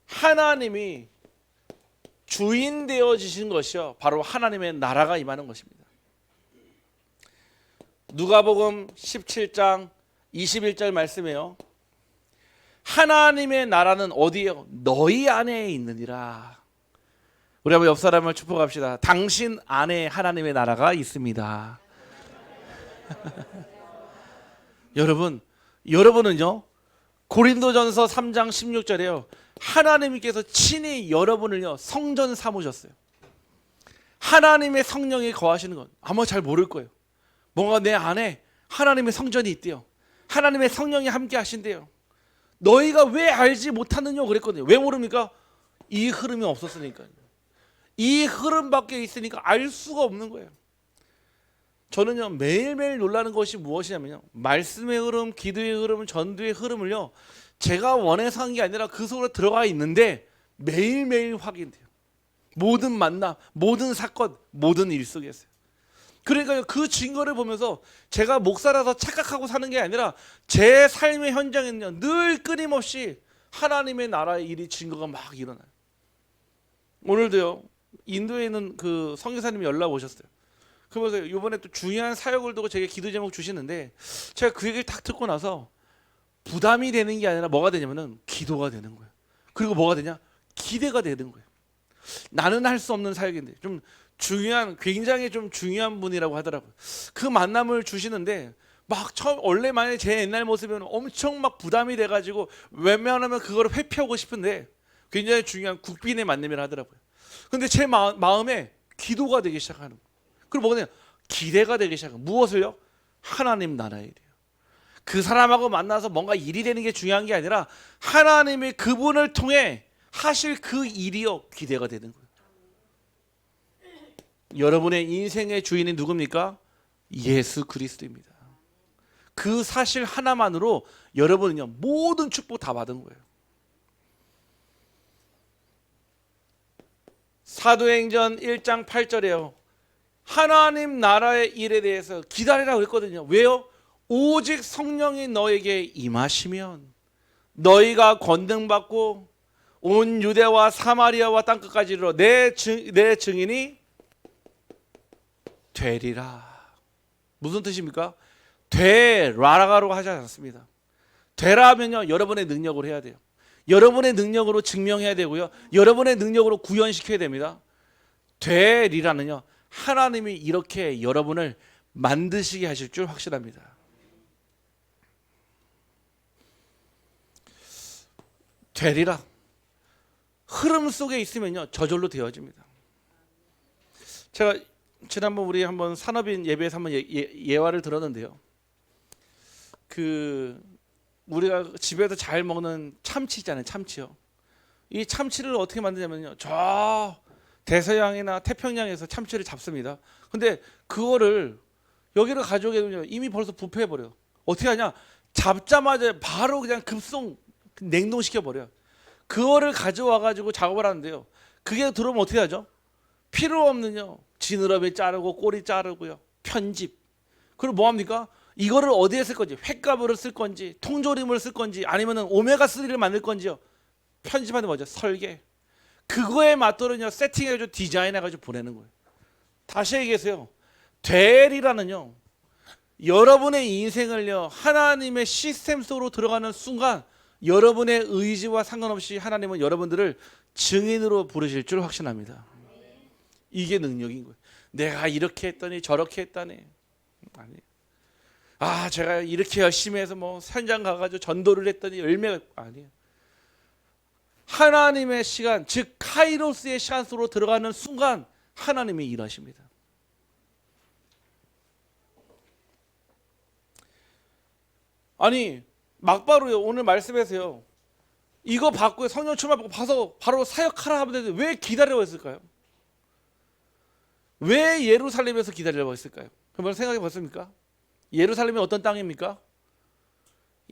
하나님이 주인 되어지신 것이요 바로 하나님의 나라가 임하는 것입니다. 누가복음 17장 21절 말씀이에요. 하나님의 나라는 어디에요? 너희 안에 있느니라. 우리 한번 옆 사람을 축복합시다. 당신 안에 하나님의 나라가 있습니다. 여러분은요 고린도전서 3장 16절에요 하나님께서 친히 여러분을요 성전 삼으셨어요. 하나님의 성령이 거하시는 건 아마 잘 모를 거예요. 뭔가 내 안에 하나님의 성전이 있대요. 하나님의 성령이 함께 하신대요. 너희가 왜 알지 못하느냐 그랬거든요. 왜 모릅니까? 이 흐름이 없었으니까요. 이 흐름밖에 있으니까 알 수가 없는 거예요. 저는요 매일매일 놀라는 것이 무엇이냐면요 말씀의 흐름, 기도의 흐름, 전도의 흐름을요 제가 원해서 한 게 아니라 그 속으로 들어가 있는데 매일매일 확인돼요. 모든 만남, 모든 사건, 모든 일 속에서요. 그러니까요 그 증거를 보면서 제가 목사라서 착각하고 사는 게 아니라 제 삶의 현장에는요 늘 끊임없이 하나님의 나라의 일이 증거가 막 일어나요. 오늘도요 인도에 있는 그 선교사님이 연락 오셨어요. 그러면서 이번에 또 중요한 사역을 두고 제게 기도 제목 주시는데 제가 그 얘기를 딱 듣고 나서 부담이 되는 게 아니라 뭐가 되냐면은 기도가 되는 거예요. 그리고 뭐가 되냐? 기대가 되는 거예요. 나는 할 수 없는 사역인데 좀 중요한, 굉장히 좀 중요한 분이라고 하더라고요. 그 만남을 주시는데 막 처음 원래 만약에 제 옛날 모습이면 엄청 막 부담이 돼가지고 웬만하면 그거를 회피하고 싶은데 굉장히 중요한 국빈의 만남이라 하더라고요. 근데 제 마음에 기도가 되기 시작하는 거예요. 그리고 뭐냐? 기대가 되기 시작해요. 무엇을요? 하나님 나라의 일이에요. 그 사람하고 만나서 뭔가 일이 되는 게 중요한 게 아니라 하나님이 그분을 통해 하실 그 일이요 기대가 되는 거예요. 여러분의 인생의 주인이 누굽니까? 예수 그리스도입니다. 그 사실 하나만으로 여러분은요 모든 축복 다 받은 거예요. 사도행전 1장 8절에요. 하나님 나라의 일에 대해서 기다리라고 했거든요. 왜요? 오직 성령이 너에게 임하시면 너희가 권능받고 온 유대와 사마리아와 땅끝까지 이르러 내 증인이 되리라. 무슨 뜻입니까? 되라라고 하지 않습니다. 되라면요, 여러분의 능력으로 해야 돼요. 여러분의 능력으로 증명해야 되고요, 여러분의 능력으로 구현시켜야 됩니다. 되리라는요, 하나님이 이렇게 여러분을 만드시게 하실 줄 확실합니다. 되리라. 흐름 속에 있으면요, 저절로 되어집니다. 제가 지난번 우리 한번 산업인 예배에서 한번 예화를 들었는데요. 우리가 집에서 잘 먹는 참치 있잖아요, 참치요. 이 참치를 어떻게 만드냐면요, 저 대서양이나 태평양에서 참치를 잡습니다. 근데 그거를 여기를 가져오게 되면 이미 벌써 부패해 버려요. 어떻게 하냐? 잡자마자 바로 그냥 급송 냉동시켜 버려요. 그거를 가져와 가지고 작업을 하는데요, 그게 들어오면 어떻게 하죠? 필요 없는요, 지느러미 자르고 꼬리 자르고요, 편집. 그리고 뭐 합니까? 이거를 어디에 쓸 건지, 횟감으로 쓸 건지, 통조림을 쓸 건지, 아니면은 오메가3를 만들 건지요, 편집하는 뭐죠? 설계. 그거에 맞도록요 세팅해가지고 디자인해가지고 보내는 거예요. 다시 얘기해서요, 되리라는요, 여러분의 인생을요 하나님의 시스템 속으로 들어가는 순간 여러분의 의지와 상관없이 하나님은 여러분들을 증인으로 부르실 줄 확신합니다. 이게 능력인 거예요. 내가 이렇게 했더니 저렇게 했다니. 아니. 제가 이렇게 열심히 해서 뭐 현장 가가지고 전도를 했더니 열매가 아니에요. 하나님의 시간, 즉 카이로스의 시간 속으로 들어가는 순간 하나님이 일하십니다. 아니, 막바로요, 오늘 말씀에서요, 이거 받고 성령 충만 받고 봐서 바로 사역하라 하면 되는데 왜 기다려 했을까요? 왜 예루살렘에서 기다리라고 했을까요? 한번 생각해 봤습니까? 예루살렘이 어떤 땅입니까?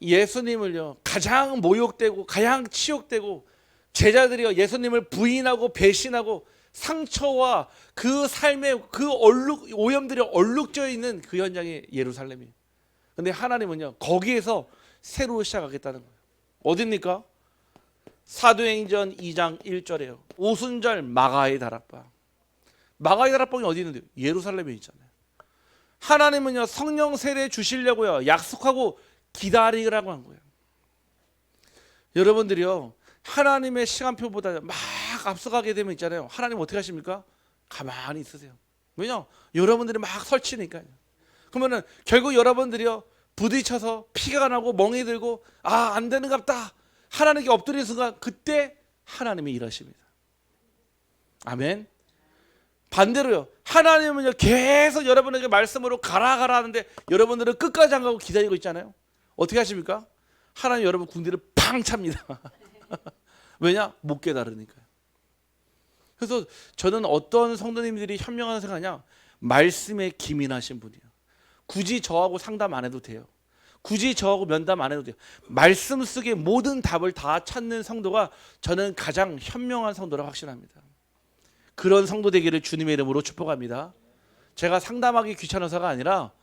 예수님을요 가장 모욕되고 가장 치욕되고 제자들이요 예수님을 부인하고 배신하고 상처와 그 삶의 그 오염들이 얼룩져 있는 그 현장이 예루살렘이에요. 근데 하나님은요 거기에서 새로 시작하겠다는 거예요. 어딥니까? 사도행전 2장 1절에요. 오순절 마가의 다락방. 마가의 다락방이 어디 있는데요? 예루살렘에 있잖아요. 하나님은요 성령 세례 주시려고요 약속하고 기다리라고 한 거예요. 여러분들이요 하나님의 시간표보다 막 앞서가게 되면 있잖아요, 하나님 어떻게 하십니까? 가만히 있으세요. 왜냐? 여러분들이 막 설치니까요. 그러면은 결국 여러분들이요 부딪혀서 피가 나고 멍이 들고 안 되는갑다 하나님께 엎드리는 순간 그때 하나님이 일하십니다. 아멘. 반대로요 하나님은요 계속 여러분에게 말씀으로 가라 하는데 여러분들은 끝까지 안 가고 기다리고 있잖아요. 어떻게 하십니까? 하나님 여러분 궁디를 팡 찹니다. 왜냐? 못 깨달으니까요. 그래서 저는 어떤 성도님들이 현명하다고 생각하냐, 말씀에 기민하신 분이에요. 굳이 저하고 상담 안 해도 돼요. 굳이 저하고 면담 안 해도 돼요. 말씀 속에 모든 답을 다 찾는 성도가 저는 가장 현명한 성도라고 확신합니다. 그런 성도 되기를 주님의 이름으로 축복합니다. 제가 상담하기 귀찮아서가 아니라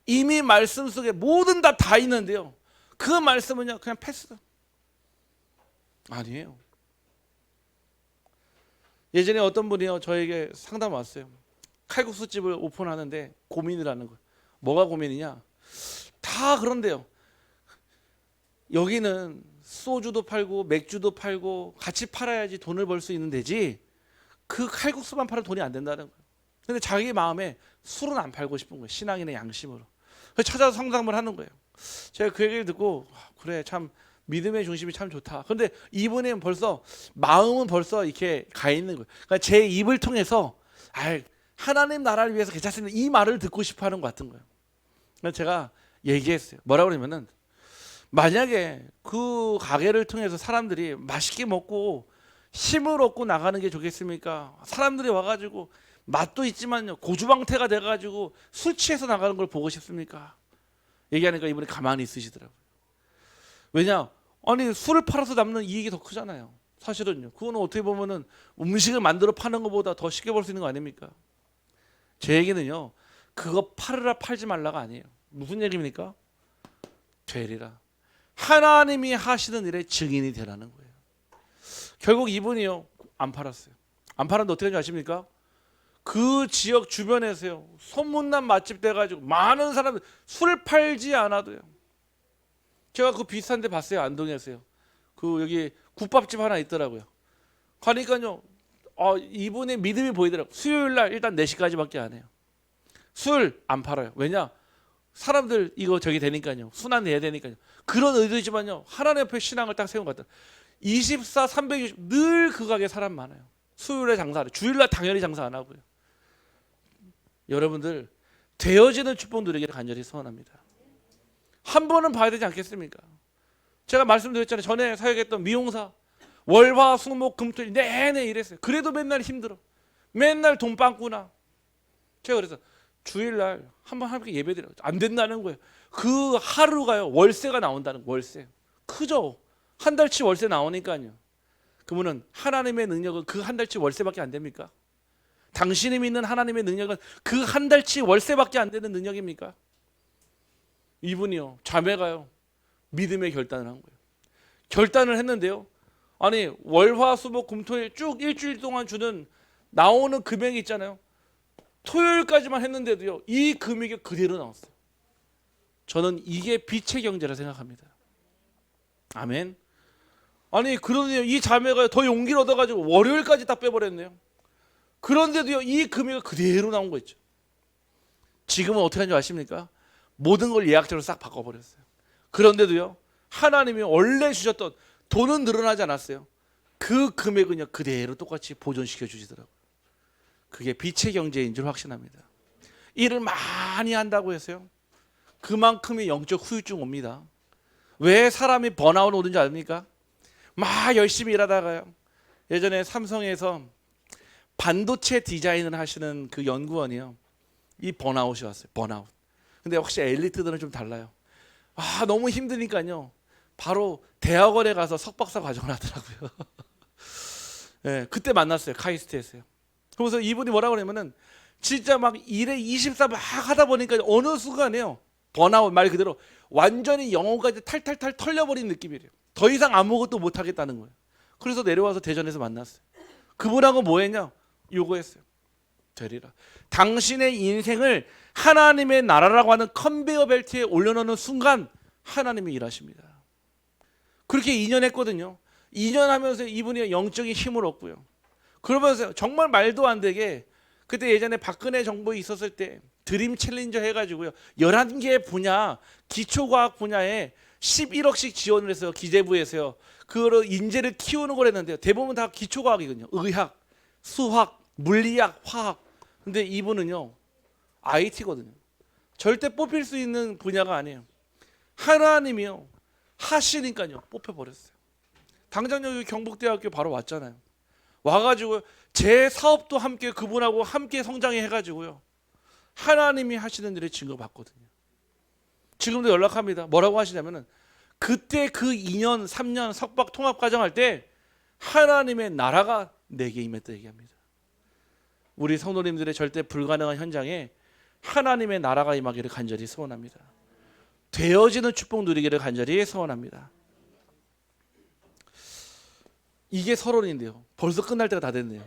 이미 말씀 속에 모든 답 다 있는데요, 그 말씀은요 그냥 패스. 아니에요. 예전에 어떤 분이요 저에게 상담 왔어요. 칼국수집을 오픈하는데 고민을 하는 거예요. 뭐가 고민이냐, 다 그런데요, 여기는 소주도 팔고 맥주도 팔고 같이 팔아야지 돈을 벌 수 있는 데지 그 칼국수만 팔면 돈이 안 된다는 거예요. 근데 자기 마음에 술은 안 팔고 싶은 거예요. 신앙인의 양심으로. 그래서 찾아서 상담을 하는 거예요. 제가 그 얘기를 듣고 그래 참 믿음의 중심이 참 좋다. 그런데 이분은 벌써 마음은 벌써 이렇게 가 있는 거예요. 그러니까 제 입을 통해서 하나님 나라를 위해서 괜찮습니다 이 말을 듣고 싶어 하는 것 같은 거예요. 그래서 제가 얘기했어요. 뭐라고 그러냐면은, 만약에 그 가게를 통해서 사람들이 맛있게 먹고 힘을 얻고 나가는 게 좋겠습니까? 사람들이 와가지고 맛도 있지만요 고주방태가 돼가지고 술 취해서 나가는 걸 보고 싶습니까? 얘기하니까 이분이 가만히 있으시더라고요. 왜냐? 아니 술을 팔아서 남는 이익이 더 크잖아요. 사실은요 그거는 어떻게 보면은 음식을 만들어 파는 것보다 더 쉽게 벌 수 있는 거 아닙니까? 제 얘기는요 그거 팔으라 팔지 말라가 아니에요. 무슨 얘기입니까? 되리라. 하나님이 하시는 일에 증인이 되라는 거예요. 결국 이분이요 안 팔았어요. 안 팔았는데 어떻게 하는지 아십니까? 그 지역 주변에서요 소문난 맛집 돼가지고 많은 사람들 술 팔지 않아도요. 제가 그 비슷한 데 봤어요. 안동에서요. 그 여기 국밥집 하나 있더라고요. 가니까요 이분의 믿음이 보이더라고요. 수요일날 일단 4시까지밖에 안 해요. 술 안 팔아요. 왜냐? 사람들 이거 저기 되니까요. 순환 내야 되니까요. 그런 의도이지만요. 하나님 앞에 신앙을 딱 세운 것 같아요. 24, 360 늘 그 가게 사람 많아요. 수요일에 장사를 주일날 당연히 장사 안 하고요. 여러분들 되어지는 축복 누리기를 간절히 소원합니다. 한 번은 봐야 되지 않겠습니까? 제가 말씀드렸잖아요. 전에 사역했던 미용사 월화수목금토일 내내 일했어요. 그래도 맨날 힘들어. 맨날 돈 빵꾸나. 제가 그래서 주일날 한번 함께 예배드려요. 안 된다는 거예요. 그 하루가요 월세가 나온다는 거예요. 월세 크죠. 한 달치 월세 나오니까요. 그러면 하나님의 능력은 그 한 달치 월세밖에 안 됩니까? 당신이 믿는 하나님의 능력은 그 한 달치 월세밖에 안 되는 능력입니까? 이분이요 자매가요 믿음의 결단을 한 거예요. 결단을 했는데요. 아니 월화수목금토일 쭉 일주일 동안 주는 나오는 금액이 있잖아요. 토요일까지만 했는데도요 이 금액이 그대로 나왔어요. 저는 이게 빛의 경제라 생각합니다. 아멘. 아니 그러네요. 이 자매가 더 용기를 얻어가지고 월요일까지 딱 빼버렸네요. 그런데도요 이 금액이 그대로 나온 거 있죠. 지금은 어떻게 하는지 아십니까? 모든 걸 예약제로 싹 바꿔버렸어요. 그런데도요 하나님이 원래 주셨던 돈은 늘어나지 않았어요. 그 금액은요 그대로 똑같이 보존시켜 주시더라고요. 그게 빛의 경제인 줄 확신합니다. 일을 많이 한다고 해서요 그만큼의 영적 후유증 옵니다. 왜 사람이 번아웃 오는지 아닙니까? 막 열심히 일하다가요 예전에 삼성에서 반도체 디자인을 하시는 그 연구원이요 이 번아웃이 왔어요. 번아웃. 근데 혹시 엘리트들은 좀 달라요. 너무 힘드니까요 바로 대학원에 가서 석박사 과정을 하더라고요. 네, 그때 만났어요. 카이스트에서요. 그래서 이분이 뭐라고 그러냐면은 진짜 막 일에 24 막 하다 보니까 어느 순간에요 번아웃 말 그대로 완전히 영혼까지 탈탈탈 털려버린 느낌이래요. 더 이상 아무것도 못 하겠다는 거예요. 그래서 내려와서 대전에서 만났어요. 그분하고 뭐 했냐? 요거했어요. 되리라. 당신의 인생을 하나님의 나라라고 하는 컨베이어 벨트에 올려놓는 순간 하나님이 일하십니다. 그렇게 2년 했거든요. 2년 하면서 이분이 영적인 힘을 얻고요. 그러면서 정말 말도 안 되게 그때 예전에 박근혜 정부 있었을 때 드림 챌린저 해가지고요 11개 분야 기초과학 분야에 11억씩 지원을 해서 기재부에서요 그거를 인재를 키우는 걸 했는데요 대부분 다 기초과학이거든요. 의학, 수학, 물리학, 화학. 근데 이분은요 IT거든요. 절대 뽑힐 수 있는 분야가 아니에요. 하나님이요 하시니까요 뽑혀버렸어요. 당장 여기 경북대학교 바로 왔잖아요. 와가지고 제 사업도 함께 그분하고 함께 성장해 해가지고요 하나님이 하시는 일에 증거 받거든요. 지금도 연락합니다. 뭐라고 하시냐면은 그때 그 2년 3년 석박 통합 과정 할 때 하나님의 나라가 내게 임했다 얘기합니다. 우리 성도님들의 절대 불가능한 현장에 하나님의 나라가 임하기를 간절히 소원합니다. 되어지는 축복 누리기를 간절히 소원합니다. 이게 서론인데요. 벌써 끝날 때가 다 됐네요.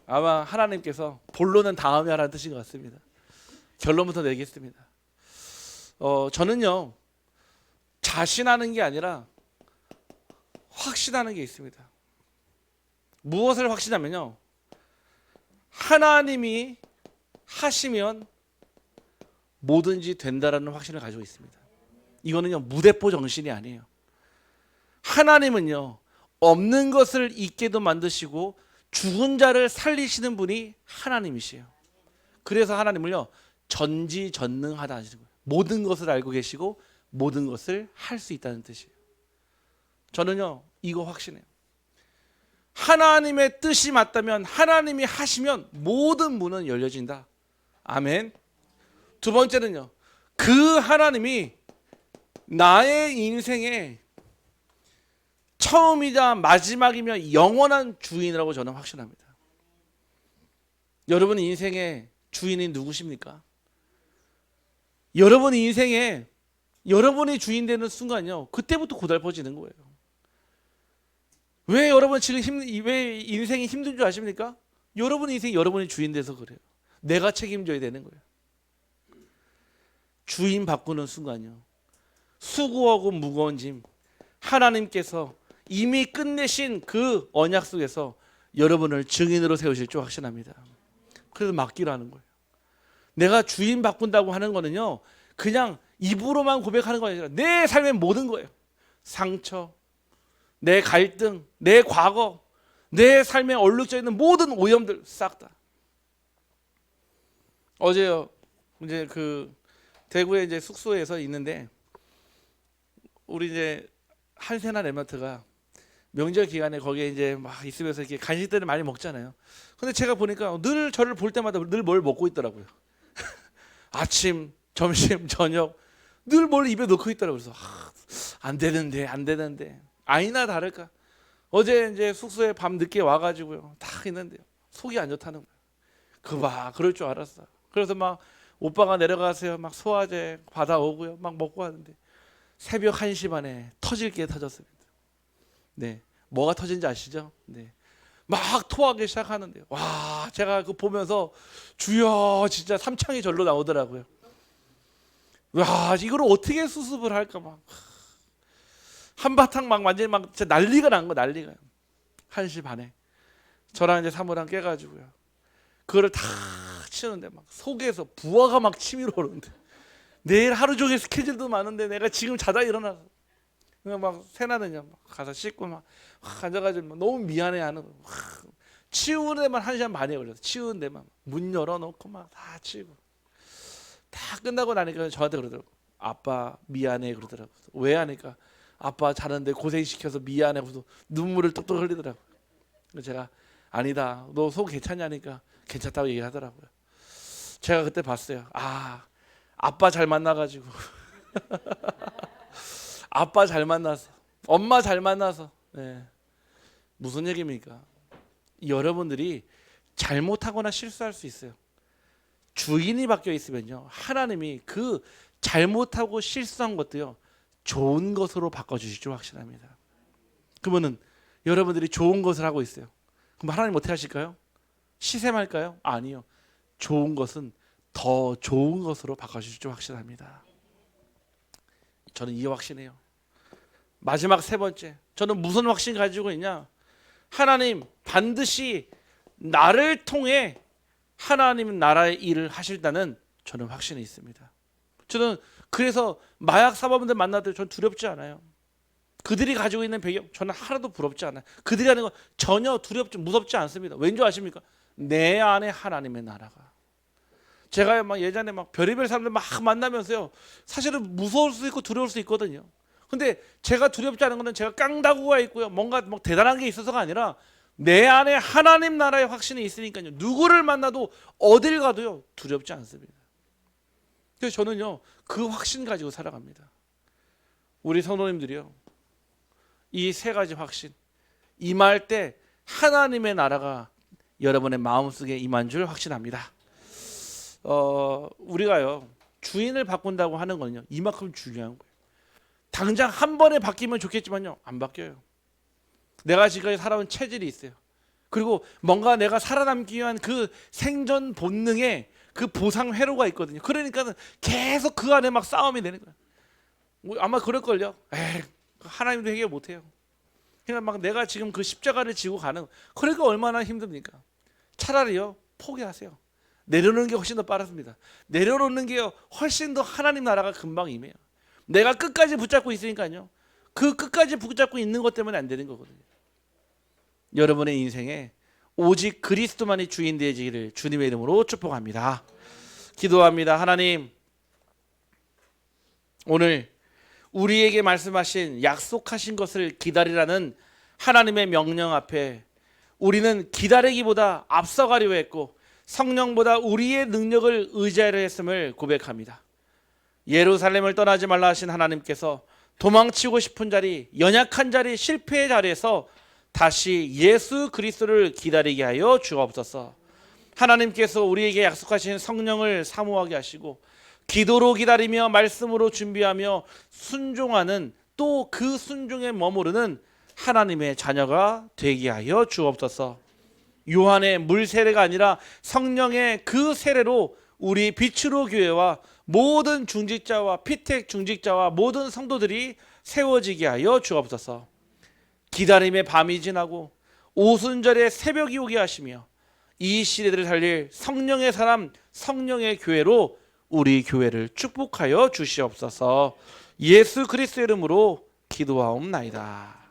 아마 하나님께서 본론은 다음에 하라는 뜻인 것 같습니다. 결론부터 내겠습니다. 저는요 자신하는 게 아니라 확신하는 게 있습니다. 무엇을 확신하면요 하나님이 하시면 뭐든지 된다라는 확신을 가지고 있습니다. 이거는요 무대포 정신이 아니에요. 하나님은요 없는 것을 있게도 만드시고 죽은 자를 살리시는 분이 하나님이시에요. 그래서 하나님을요 전지전능하다 하시는 거예요. 모든 것을 알고 계시고 모든 것을 할 수 있다는 뜻이에요. 저는요 이거 확신해요. 하나님의 뜻이 맞다면 하나님이 하시면 모든 문은 열려진다. 아멘. 두 번째는요 그 하나님이 나의 인생에 처음이자 마지막이며 영원한 주인이라고 저는 확신합니다. 여러분 인생의 주인이 누구십니까? 여러분 인생에 여러분이 주인 되는 순간요 그때부터 고달퍼지는 거예요. 왜 여러분 지금 왜 인생이 힘든 줄 아십니까? 여러분 인생이 여러분이 주인 돼서 그래요. 내가 책임져야 되는 거예요. 주인 바꾸는 순간요, 수고하고 무거운 짐 하나님께서 이미 끝내신 그 언약 속에서 여러분을 증인으로 세우실 줄 확신합니다. 그래서 맡기라는 거예요. 내가 주인 바꾼다고 하는 거는요, 그냥 입으로만 고백하는 거 아니라 내 삶의 모든 거예요. 상처, 내 갈등, 내 과거, 내 삶에 얼룩져 있는 모든 오염들 싹 다. 어제요, 이제 그 대구에 이제 숙소에서 있는데, 우리 이제 한세나 레마트가 명절 기간에 거기에 이제 막 있으면서 이렇게 간식들을 많이 먹잖아요. 근데 제가 보니까 늘 저를 볼 때마다 늘 뭘 먹고 있더라고요. 아침, 점심, 저녁 늘 뭘 입에 넣고 있더라고요. 그래서 안 되는데. 아니나 다를까 어제 이제 숙소에 밤 늦게 와가지고요, 딱 있는데요, 속이 안 좋다는 거예요. 그럴 줄 알았어. 그래서 막 오빠가 내려가세요, 막 소화제 받아오고요, 막 먹고 하는데 새벽 1시 반에 터질 게 터졌습니다. 네, 뭐가 터진지 아시죠? 네, 막 토하기 시작하는데요. 와, 제가 그 보면서 주여, 진짜 삼창이 절로 나오더라고요. 와, 이걸 어떻게 수습을 할까, 막 한바탕 막 완전히 막 진짜 난리가 난 거, 난리가. 1시 반에 저랑 이제 사모랑 깨가지고요, 그거를 다 치는데 막 속에서 부하가 막 치밀어 오는데, 내일 하루 종일 스케줄도 많은데 내가 지금 자다 일어나서 그냥 막 새나느냐 막 가서 씻고 막 앉아가지고 막 너무 미안해하는 거. 치우는 데만 1시간 반이 걸려서, 치우는 데만 문 열어놓고 막 다 치우고 다 끝나고 나니까 저한테 그러더라고. 아빠 미안해 그러더라고. 왜 하니까 아빠 자는데 고생시켜서 미안해 하고서 눈물을 뚝뚝 흘리더라고요. 그래서 제가 아니다, 너 속 괜찮냐니까 괜찮다고 얘기하더라고요. 제가 그때 봤어요. 아빠 잘 만나가지고 아빠 잘 만나서, 엄마 잘 만나서. 네. 무슨 얘기입니까? 여러분들이 잘못하거나 실수할 수 있어요. 주인이 바뀌어 있으면요, 하나님이 그 잘못하고 실수한 것도요 좋은 것으로 바꿔주실 줄 확신합니다. 그러면은 여러분들이 좋은 것을 하고 있어요. 그럼 하나님 어떻게 하실까요? 시샘할까요? 아니요. 좋은 것은 더 좋은 것으로 바꿔주실 줄 확신합니다. 저는 이 확신해요. 마지막 세 번째, 저는 무슨 확신 가지고 있냐? 하나님 반드시 나를 통해 하나님 나라의 일을 하실다는 저는 확신이 있습니다. 저는 그래서 마약 사범들 만날 때 저는 두렵지 않아요. 그들이 가지고 있는 배경 저는 하나도 부럽지 않아요. 그들이 하는 거 전혀 두렵지 무섭지 않습니다. 왠지 아십니까? 내 안에 하나님의 나라가. 제가 막 예전에 막 별의별 사람들 막 만나면서요, 사실은 무서울 수 있고 두려울 수 있거든요. 근데 제가 두렵지 않은 거는 제가 깡다구가 있고요, 뭔가 뭐 대단한 게 있어서가 아니라 내 안에 하나님 나라의 확신이 있으니까요, 누구를 만나도 어딜 가도요 두렵지 않습니다. 그래서 저는요 그 확신 가지고 살아갑니다. 우리 성도님들이요, 이 세 가지 확신 임할 때 하나님의 나라가 여러분의 마음속에 임한 줄 확신합니다. 우리가요 주인을 바꾼다고 하는 거는요 이만큼 중요한 거예요. 당장 한 번에 바뀌면 좋겠지만요 안 바뀌어요. 내가 지금까지 살아온 체질이 있어요. 그리고 뭔가 내가 살아남기 위한 그 생존 본능의 그 보상 회로가 있거든요. 그러니까 계속 그 안에 막 싸움이 되는 거예요. 아마 그럴걸요. 하나님도 해결 못해요. 그러니까 막 내가 지금 그 십자가를 지고 가는, 그러니까 얼마나 힘듭니까? 차라리요 포기하세요. 내려놓는 게 훨씬 더 빠릅니다. 내려놓는 게 훨씬 더 하나님 나라가 금방 임해요. 내가 끝까지 붙잡고 있으니까요, 그 끝까지 붙잡고 있는 것 때문에 안 되는 거거든요. 여러분의 인생에 오직 그리스도만이 주인 되시기를 주님의 이름으로 축복합니다. 기도합니다. 하나님, 오늘 우리에게 말씀하신 약속하신 것을 기다리라는 하나님의 명령 앞에 우리는 기다리기보다 앞서가려 했고 성령보다 우리의 능력을 의지하려 했음을 고백합니다. 예루살렘을 떠나지 말라 하신 하나님께서 도망치고 싶은 자리, 연약한 자리, 실패의 자리에서 다시 예수 그리스도를 기다리게 하여 주옵소서. 하나님께서 우리에게 약속하신 성령을 사모하게 하시고 기도로 기다리며 말씀으로 준비하며 순종하는, 또 그 순종에 머무르는 하나님의 자녀가 되게 하여 주옵소서. 요한의 물 세례가 아니라 성령의 그 세례로 우리 빛으로 교회와 모든 중직자와 피택 중직자와 모든 성도들이 세워지게 하여 주옵소서. 기다림의 밤이 지나고 오순절의 새벽이 오게 하시며 이 시대들을 살릴 성령의 사람 성령의 교회로 우리 교회를 축복하여 주시옵소서. 예수 그리스도의 이름으로 기도하옵나이다.